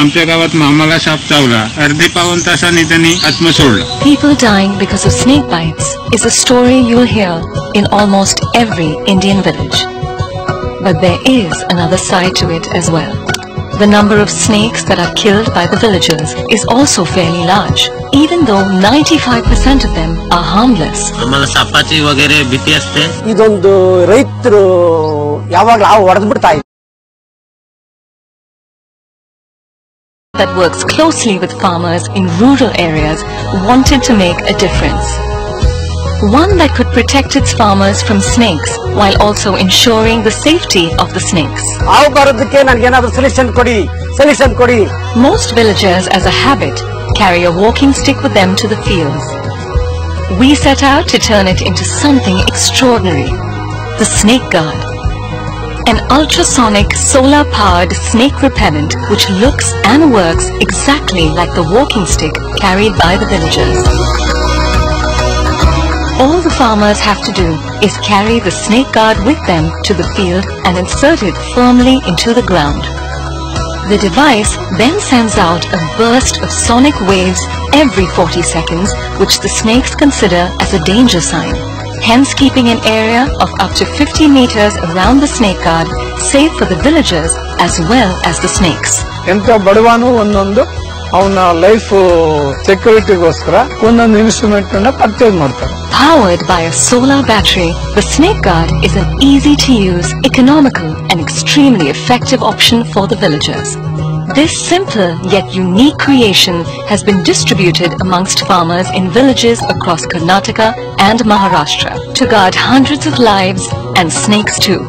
आमच्या गावात मामाला साप चावला. अर्धे पाऊण तासाने त्यांनी आत्म सोडला. People dying because of snake bites is a story you'll hear in almost every Indian village. But there is another side to it as well. The number of snakes that are killed by the villagers is also fairly large, even though 95% of them are harmless. आम्हाला सापाची वगैरे भीती असते. ಇದೊಂದು ರೈತರು ಯಾವಾಗಲೂ ಆ ಹೊಡೆದ್ಬಿಡ್ತಾ ಇದ್ದಾರೆ. That works closely with farmers in rural areas wanted to make a difference. One that could protect its farmers from snakes while also ensuring the safety of the snakes. ಆವು ಬರೋದಕ್ಕೆ ನನಗೆ ಏನಾದರೂ ಸೊಲ್ಯೂಷನ್ ಕೊಡಿ. Most villagers, as a habit, carry a walking stick with them to the fields. We set out to turn it into something extraordinary. The Snake Guard. An ultrasonic solar-powered snake repellent which looks and works exactly like the walking stick carried by the villagers. All the farmers have to do is carry the Snake Guard with them to the field and insert it firmly into the ground. The device then sends out a burst of sonic waves every 40 seconds, which the snakes consider as a danger sign, hence keeping an area of up to 50 meters around the Snake Guard safe for the villagers as well as the snakes. ಎಂತ ಬಡವನು ಒಂದೊಂದು ಅವನ life ಸೆಕ್ಯೂರಿಟಿಗೋಸ್ಕರ ಒಂದೊಂದು instrument ಅನ್ನ purchase ಮಾಡ್ತಾರೆ. Powered by a solar battery, the Snake Guard is an easy-to-use, economical and extremely effective option for the villagers. This simple yet unique creation has been distributed amongst farmers in villages across Karnataka and Maharashtra to guard hundreds of lives and snakes too.